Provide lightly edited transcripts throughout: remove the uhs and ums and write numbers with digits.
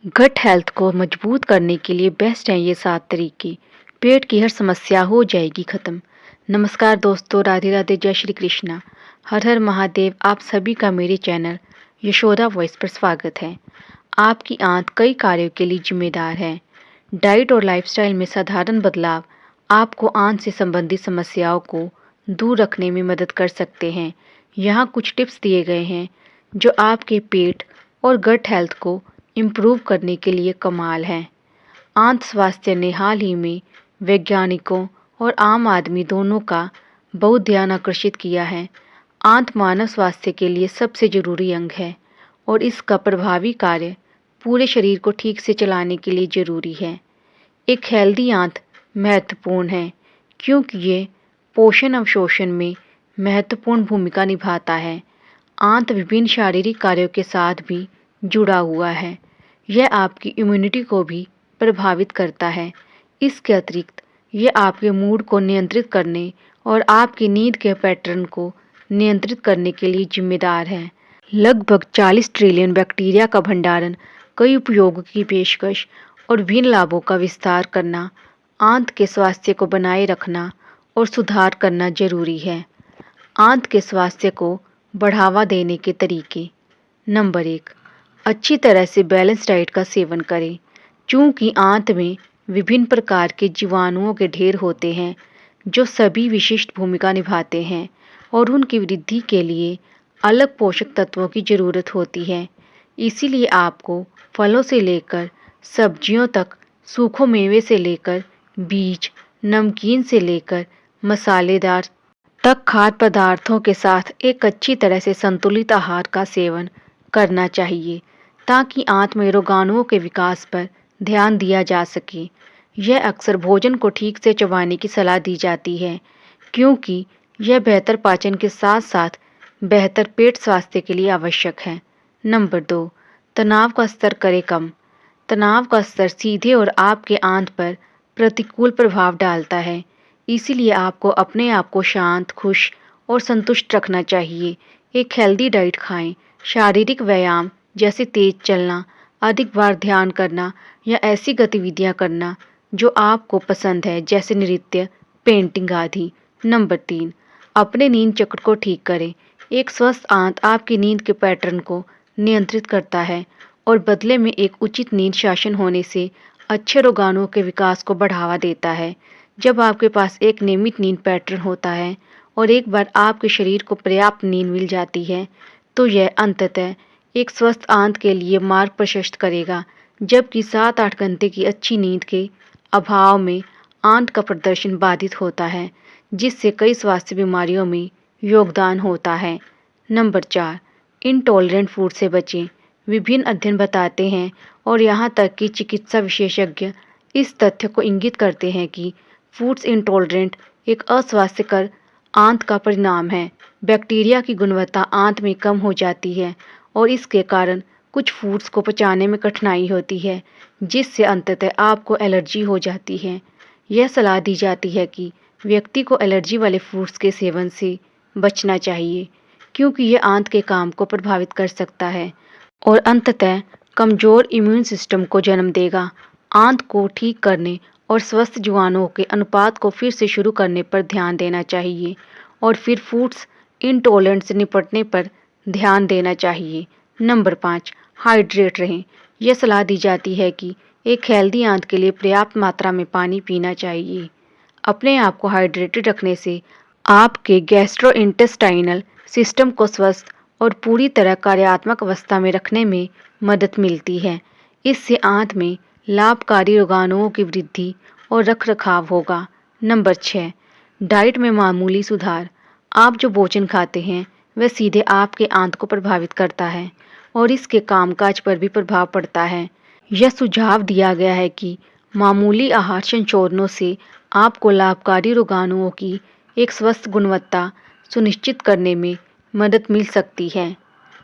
Gut health को मजबूत करने के लिए बेस्ट हैं ये 7 तरीके। पेट की हर समस्या हो जाएगी खत्म। नमस्कार दोस्तों, राधे राधे, जय श्री कृष्णा। हर हर महादेव। आप सभी का मेरे चैनल यशोदा वॉइस पर स्वागत है। आपकी आंत कई कार्यों के लिए जिम्मेदार है। डाइट और लाइफस्टाइल में साधारण बदलाव आपको आंत से संबंधित समस्याओं को दूर रखने में मदद कर सकते हैं। यहाँ कुछ टिप्स दिए गए हैं जो आपके पेट और गट हेल्थ को इम्प्रूव करने के लिए कमाल है। आंत स्वास्थ्य ने हाल ही में वैज्ञानिकों और आम आदमी दोनों का बहुत ध्यान आकर्षित किया है। आंत मानव स्वास्थ्य के लिए सबसे जरूरी अंग है और इसका प्रभावी कार्य पूरे शरीर को ठीक से चलाने के लिए जरूरी है। एक हेल्दी आंत महत्वपूर्ण है क्योंकि ये पोषण अवशोषण में महत्वपूर्ण भूमिका निभाता है। आंत विभिन्न शारीरिक कार्यों के साथ भी जुड़ा हुआ है। यह आपकी इम्यूनिटी को भी प्रभावित करता है। इसके अतिरिक्त यह आपके मूड को नियंत्रित करने और आपकी नींद के पैटर्न को नियंत्रित करने के लिए जिम्मेदार है। लगभग 40 ट्रिलियन बैक्टीरिया का भंडारण, कई उपयोगों की पेशकश और विभिन्न लाभों का विस्तार करना आंत के स्वास्थ्य को बनाए रखना और सुधार करना जरूरी है। आंत के स्वास्थ्य को बढ़ावा देने के तरीके। नंबर 1, अच्छी तरह से बैलेंस डाइट का सेवन करें। चूंकि आंत में विभिन्न प्रकार के जीवाणुओं के ढेर होते हैं जो सभी विशिष्ट भूमिका निभाते हैं और उनकी वृद्धि के लिए अलग पोषक तत्वों की ज़रूरत होती है। इसीलिए आपको फलों से लेकर सब्जियों तक, सूखों मेवे से लेकर बीज, नमकीन से लेकर मसालेदार तक खाद्य पदार्थों के साथ एक अच्छी तरह से संतुलित आहार का सेवन करना चाहिए ताकि आंत में रोगाणुओं के विकास पर ध्यान दिया जा सके। यह अक्सर भोजन को ठीक से चबाने की सलाह दी जाती है क्योंकि यह बेहतर पाचन के साथ साथ बेहतर पेट स्वास्थ्य के लिए आवश्यक है। नंबर 2, तनाव का स्तर करें कम। तनाव का स्तर सीधे और आपके आंत पर प्रतिकूल प्रभाव डालता है। इसीलिए आपको अपने आप को शांत, खुश और संतुष्ट रखना चाहिए। एक हेल्दी डाइट खाएं। शारीरिक व्यायाम जैसे तेज चलना, अधिक बार ध्यान करना या ऐसी गतिविधियां करना जो आपको पसंद है जैसे नृत्य, पेंटिंग आदि। नंबर 3, अपने नींद चक्र को ठीक करें। एक स्वस्थ आंत आपकी नींद के पैटर्न को नियंत्रित करता है और बदले में एक उचित नींद शासन होने से अच्छे रोगाणुओं के विकास को बढ़ावा देता है। जब आपके पास एक नियमित नींद पैटर्न होता है और एक बार आपके शरीर को पर्याप्त नींद मिल जाती है तो यह अंततः एक स्वस्थ आंत के लिए मार्ग प्रशस्त करेगा। जबकि 7-8 घंटे की अच्छी नींद के अभाव में आंत का प्रदर्शन बाधित होता है जिससे कई स्वास्थ्य बीमारियों में योगदान होता है। नंबर 4, इनटॉलरेंट फूड से बचें। विभिन्न अध्ययन बताते हैं और यहाँ तक कि चिकित्सा विशेषज्ञ इस तथ्य को इंगित करते हैं कि फूड्स इंटॉलरेंट एक अस्वास्थ्यकर आंत का परिणाम है। बैक्टीरिया की गुणवत्ता आंत में कम हो जाती है और इसके कारण कुछ फूड्स को पचाने में कठिनाई होती है जिससे अंततः आपको एलर्जी हो जाती है। यह सलाह दी जाती है कि व्यक्ति को एलर्जी वाले फूड्स के सेवन से बचना चाहिए क्योंकि यह आंत के काम को प्रभावित कर सकता है और अंततः कमज़ोर इम्यून सिस्टम को जन्म देगा। आंत को ठीक करने और स्वस्थ जीवाणुओं के अनुपात को फिर से शुरू करने पर ध्यान देना चाहिए और फिर फूड्स इंटॉलरेंट से निपटने पर ध्यान देना चाहिए। नंबर 5, हाइड्रेट रहें। यह सलाह दी जाती है कि एक हेल्दी आंत के लिए पर्याप्त मात्रा में पानी पीना चाहिए। अपने आप को हाइड्रेटेड रखने से आपके गैस्ट्रोइंटेस्टाइनल सिस्टम को स्वस्थ और पूरी तरह कार्यात्मक अवस्था में रखने में मदद मिलती है। इससे आंत में लाभकारी रोगाणुओं की वृद्धि और रखरखाव होगा। नंबर 6, डाइट में मामूली सुधार। आप जो भोजन खाते हैं वह सीधे आपके आंत को प्रभावित करता है और इसके कामकाज पर भी प्रभाव पड़ता है। यह सुझाव दिया गया है कि मामूली आहार संशोधनों से आपको लाभकारी रोगाणुओं की एक स्वस्थ गुणवत्ता सुनिश्चित करने में मदद मिल सकती है।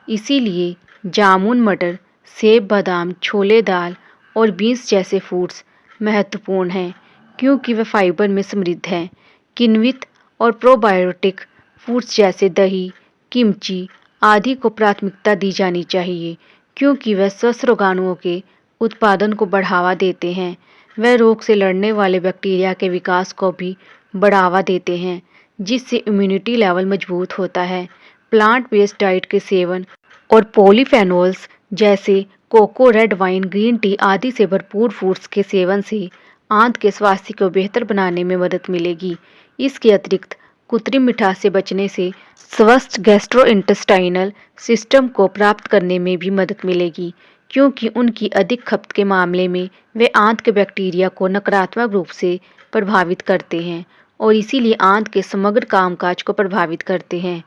इसीलिए जामुन, मटर, सेब, बादाम, छोले दाल और बीन्स जैसे फूड्स महत्वपूर्ण हैं क्योंकि वे फाइबर में समृद्ध हैं। किण्वित और प्रोबायोटिक फूड्स जैसे दही, किमची आदि को प्राथमिकता दी जानी चाहिए क्योंकि वे स्वस्थ रोगाणुओं के उत्पादन को बढ़ावा देते हैं। वे रोग से लड़ने वाले बैक्टीरिया के विकास को भी बढ़ावा देते हैं, जिससे इम्यूनिटी लेवल मजबूत होता है। प्लांट बेस्ड डाइट के सेवन और पॉलीफेनोल्स जैसे cocoa, red wine, green tea आदि से भरपूर फूड्स के सेवन से आंत के स्वास्थ्य को बेहतर बनाने में मदद मिलेगी। इसके अतिरिक्त कृत्रिम मिठास से बचने से स्वस्थ गैस्ट्रोइंटेस्टाइनल सिस्टम को प्राप्त करने में भी मदद मिलेगी, क्योंकि उनकी अधिक खपत के मामले में वे आंत के बैक्टीरिया को नकारात्मक रूप से प्रभावित करते हैं और इसीलिए आंत के समग्र कामकाज को प्रभावित करते हैं।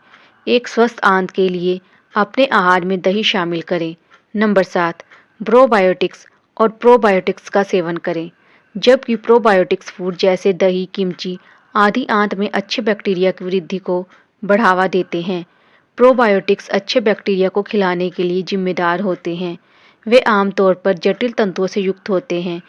एक स्वस्थ आंत के लिए अपने आहार में दही शामिल करें। नंबर 7, प्रोबायोटिक्स और प्रोबायोटिक्स का सेवन करें। जबकि प्रोबायोटिक्स फूड जैसे दही, किमची आदि आंत में अच्छे बैक्टीरिया की वृद्धि को बढ़ावा देते हैं। प्रोबायोटिक्स अच्छे बैक्टीरिया को खिलाने के लिए जिम्मेदार होते हैं। वे आमतौर पर जटिल तंतुओं से युक्त होते हैं,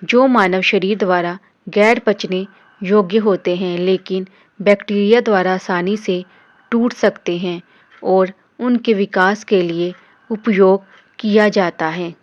जो मानव शरीर द्वारा गैर पचने योग्य होते हैं, लेकिन बैक्टीरिया द्वारा आसानी से टूट सकते हैं और उनके विकास के लिए उपयोग किया जाता है।